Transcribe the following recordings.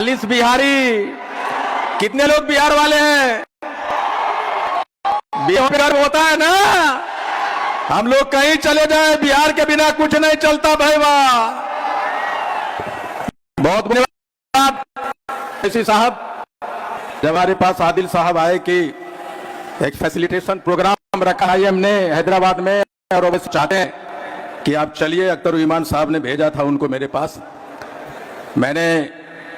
40 बिहारी। कितने लोग बिहार वाले हैं? बिहार गर्व होता है ना। हम लोग कहीं चले जाए, बिहार के बिना कुछ नहीं चलता भाई। वाह, बहुत धन्यवाद ओवैसी साहब। जब हमारे पास आदिल साहब आए कि एक फैसिलिटेशन प्रोग्राम रखा है हमने हैदराबाद में, और ओवैसी चाहते हैं कि आप चलिए। अख्तर ईमान साहब ने भेजा था उनको मेरे पास। मैंने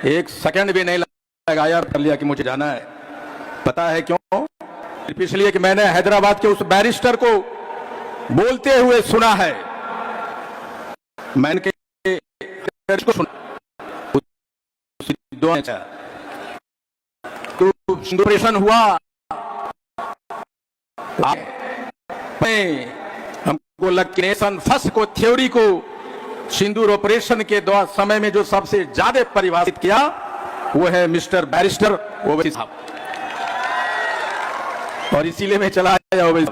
एक सेकंड भी नहीं लगाया, कर लिया कि मुझे जाना है। पता है क्यों? इसलिए कि मैंने हैदराबाद के उस बैरिस्टर को बोलते हुए सुना है। मैंने सुना ऑपरेशन हुआ, हमको नेशन फर्स्ट को थ्योरी को सिंदूर ऑपरेशन के समय में जो सबसे ज्यादा परिभाषित किया वो है मिस्टर बैरिस्टर ओवैसी साहब। और इसीलिए मैं चला आया ओवैसी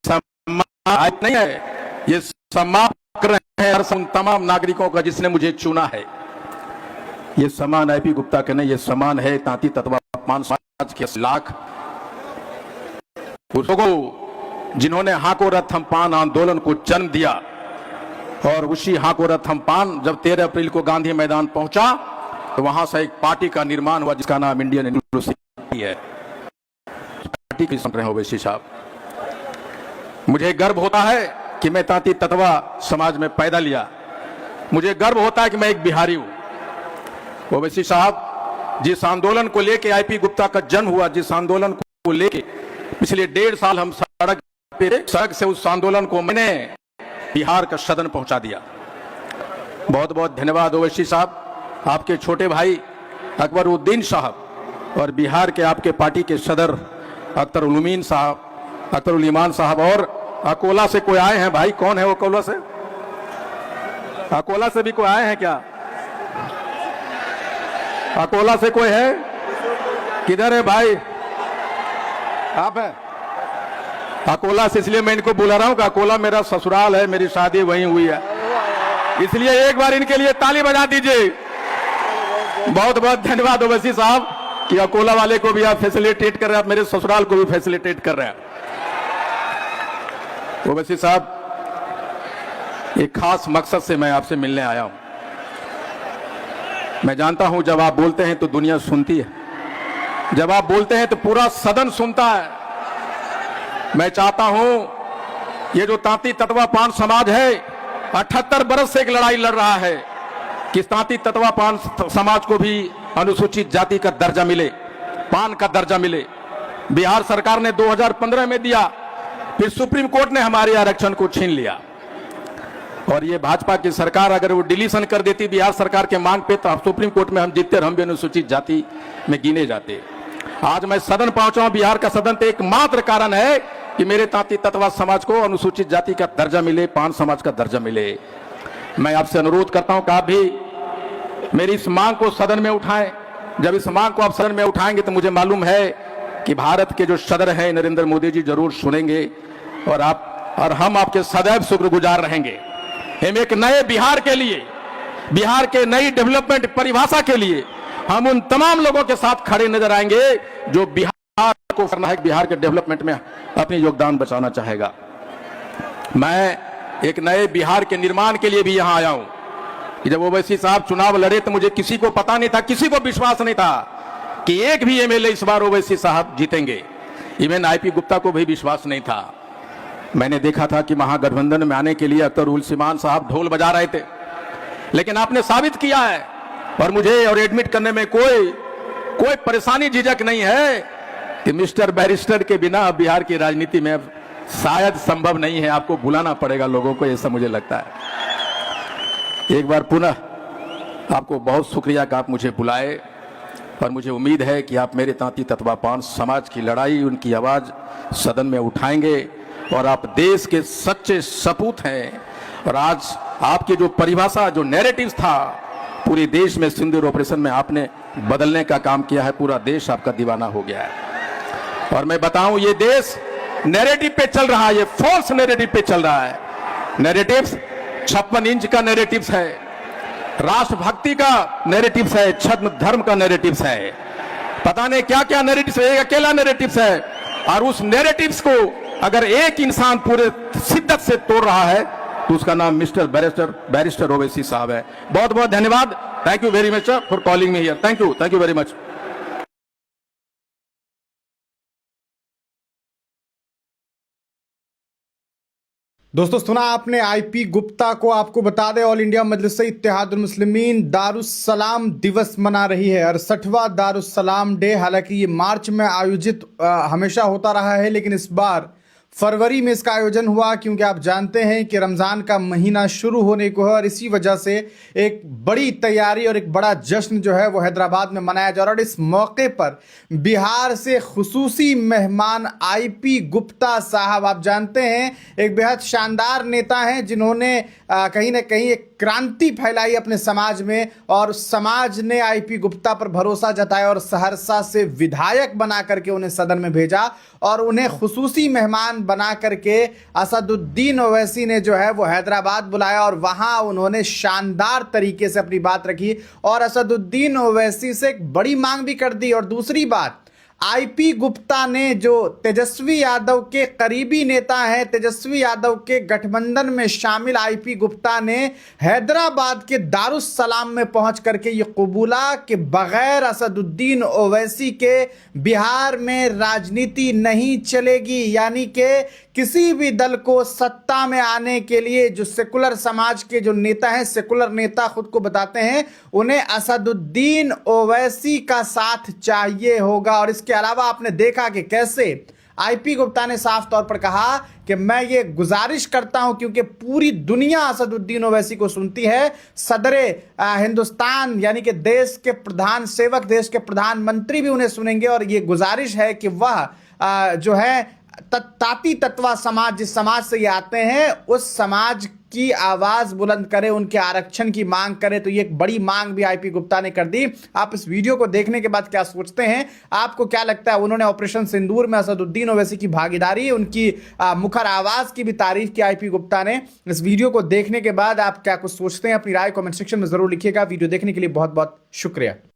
सम्मान नहीं है, ये सम्मान कर रहे हैं उन तमाम नागरिकों का जिसने मुझे चुना है। ये सम्मान आईपी गुप्ता के नहीं, ये सम्मान है तांती तत्वा पान समाज के लाख पुरुषों जिन्होंने हाको रथम पान आंदोलन को जन्म दिया। और उसी हाको रथम पान जब 13 अप्रैल को गांधी मैदान पहुंचा तो वहां से एक पार्टी का निर्माण हुआ जिसका नाम इंडियन यूनिवर्सिटी है। पार्टी की सुन रहे हो ओवैसी साहब। मुझे गर्व होता है कि मैं तांती तत्वा समाज में पैदा लिया। मुझे गर्व होता है कि मैं एक बिहारी हूं। ओवैसी साहब, जिस आंदोलन को लेके आईपी गुप्ता का जन्म हुआ, जिस आंदोलन को लेके पिछले 1.5 साल हम सड़क से उस आंदोलन को मैंने बिहार का सदन पहुंचा दिया। बहुत बहुत धन्यवाद ओवैसी साहब। आपके छोटे भाई अकबरुद्दीन साहब और बिहार के आपके पार्टी के सदर अख्तर ईमान साहब, और अकोला से कोई आए हैं भाई? कौन है वो अकोला से? अकोला से भी कोई आए हैं क्या? अकोला से कोई है? किधर है भाई? आप है अकोला से? इसलिए मैं इनको बुला रहा हूं कि अकोला मेरा ससुराल है, मेरी शादी वहीं हुई है, इसलिए एक बार इनके लिए ताली बजा दीजिए। बहुत बहुत धन्यवाद ओवैसी साहब कि अकोला वाले को भी आप फैसिलिटेट कर रहे हैं, आप मेरे ससुराल को भी फैसिलिटेट कर रहे हैं। ओवैसी साहब, एक खास मकसद से मैं आपसे मिलने आया हूं। मैं जानता हूं जब आप बोलते हैं तो दुनिया सुनती है, जब आप बोलते हैं तो पूरा सदन सुनता है। मैं चाहता हूं ये जो तांती तत्वा पान समाज है 78 बरस से एक लड़ाई लड़ रहा है कि तांती तत्वा पान समाज को भी अनुसूचित जाति का दर्जा मिले, पान का दर्जा मिले। बिहार सरकार ने 2015 में दिया, फिर सुप्रीम कोर्ट ने हमारे आरक्षण को छीन लिया। और ये भाजपा की सरकार अगर वो डिलीशन कर देती बिहार सरकार के मांग पे तो सुप्रीम कोर्ट में हम जीतते और हम भी अनुसूचित जाति में गिने जाते। आज मैं सदन पहुंचा हूं, बिहार का सदन, तो एकमात्र कारण है कि मेरे तांती तत्वा समाज को अनुसूचित जाति का दर्जा मिले, पान समाज का दर्जा मिले। मैं आपसे अनुरोध करता हूं कि आप भी मेरी इस मांग को सदन में उठाएं। जब इस मांग को आप सदन में उठाएंगे तो मुझे मालूम है कि भारत के जो सदर हैं नरेंद्र मोदी जी जरूर सुनेंगे और हम आपके सदैव शुक्रगुजार रहेंगे। हम एक नए बिहार के लिए, बिहार के नई डेवलपमेंट परिभाषा के लिए हम उन तमाम लोगों के साथ खड़े नजर आएंगे जो बिहार को करना है, बिहार के डेवलपमेंट में अपनी योगदान बचाना चाहेगा। मैं एक नए बिहार के निर्माण के लिए भी यहां आया हूं कि जब ओवैसी साहब चुनाव लड़े तो मुझे किसी को पता नहीं था, किसी को विश्वास नहीं था कि एक भी एमएलए इस बार ओवैसी साहब जीतेंगे। इवन आईपी गुप्ता को भी विश्वास नहीं था। मैंने देखा था कि महागठबंधन में आने के लिए अख्तर ईमान साहब ढोल बजा रहे थे, लेकिन आपने साबित किया है और मुझे और एडमिट करने में कोई परेशानी झिझक नहीं है कि मिस्टर बैरिस्टर के बिना बिहार की राजनीति में शायद संभव नहीं है। आपको बुलाना पड़ेगा लोगों को, ऐसा मुझे लगता है। एक बार पुनः आपको बहुत शुक्रिया कि आप मुझे बुलाए और मुझे उम्मीद है कि आप मेरे तांती तत्वा पान समाज की लड़ाई, उनकी आवाज सदन में उठाएंगे और आप देश के सच्चे सपूत हैं। और आज आपकी जो परिभाषा, जो नैरेटिव था पूरे देश में सिंदूर ऑपरेशन में आपने बदलने का काम किया है। पूरा देश आपका दीवाना हो गया है। और मैं बताऊं, ये देश नैरेटिव पे चल रहा है, ये फॉल्स नैरेटिव पे चल रहा है। नैरेटिव्स 56 इंच का नैरेटिव्स है। राष्ट्रभक्ति का नैरेटिव्स है, छद्म धर्म का नैरेटिव्स है, पता नहीं क्या क्या नैरेटिव्स है, एक अकेला नैरेटिव्स है। और उस नैरेटिव्स को अगर एक इंसान पूरे शिद्दत से तोड़ रहा है तो उसका नाम मिस्टर बैरिस्टर ओवैसी साहब है। बहुत बहुत धन्यवाद। Thank you very much for calling me here. Thank you very much. दोस्तों, सुना आपने आईपी गुप्ता को। आपको बता दें, ऑल इंडिया मजलिस इत्तेहादुल मुस्लिमीन दारुस्सलाम दिवस मना रही है, 68वां दारुस्सलाम डे। हालांकि ये मार्च में आयोजित हमेशा होता रहा है, लेकिन इस बार फरवरी में इसका आयोजन हुआ, क्योंकि आप जानते हैं कि रमज़ान का महीना शुरू होने को है और इसी वजह से एक बड़ी तैयारी और एक बड़ा जश्न जो है वो हैदराबाद में मनाया जा रहा है। और इस मौके पर बिहार से खुसूसी मेहमान आईपी गुप्ता साहब, आप जानते हैं एक बेहद शानदार नेता हैं जिन्होंने कहीं ना कहीं एक क्रांति फैलाई अपने समाज में, और समाज ने आईपी गुप्ता पर भरोसा जताया और सहरसा से विधायक बना करके उन्हें सदन में भेजा और उन्हें खुसूसी मेहमान बना करके असदुद्दीन ओवैसी ने जो है वो हैदराबाद बुलाया और वहां उन्होंने शानदार तरीके से अपनी बात रखी और असदुद्दीन ओवैसी से एक बड़ी मांग भी कर दी। और दूसरी बात, आईपी गुप्ता ने, जो तेजस्वी यादव के करीबी नेता हैं, तेजस्वी यादव के गठबंधन में शामिल आईपी गुप्ता ने हैदराबाद के दारुस्सलाम में पहुंच करके ये कबूला कि बगैर असदुद्दीन ओवैसी के बिहार में राजनीति नहीं चलेगी। यानी कि किसी भी दल को सत्ता में आने के लिए जो सेकुलर समाज के जो नेता हैं, सेकुलर नेता खुद को बताते हैं, उन्हें असदुद्दीन ओवैसी का साथ चाहिए होगा। और इसके अलावा आपने देखा कि कैसे आईपी गुप्ता ने साफ तौर पर कहा कि मैं ये गुजारिश करता हूं, क्योंकि पूरी दुनिया असदुद्दीन ओवैसी को सुनती है, सदरे हिंदुस्तान यानी कि देश के प्रधान सेवक, देश के प्रधानमंत्री भी उन्हें सुनेंगे, और ये गुजारिश है कि वह जो है ताती तत्वा समाज, जिस समाज से ये आते हैं, उस समाज की आवाज बुलंद करे, उनके आरक्षण की मांग करे। तो ये एक बड़ी मांग भी आईपी गुप्ता ने कर दी। आप इस वीडियो को देखने के बाद क्या सोचते हैं, आपको क्या लगता है? उन्होंने ऑपरेशन सिंदूर में असदुद्दीन ओवैसी की भागीदारी, उनकी मुखर आवाज की भी तारीफ की आईपी गुप्ता ने। इस वीडियो को देखने के बाद आप क्या कुछ सोचते हैं? अपनी राय कमेंट सेक्शन में जरूर लिखिएगा। वीडियो देखने के लिए बहुत बहुत शुक्रिया।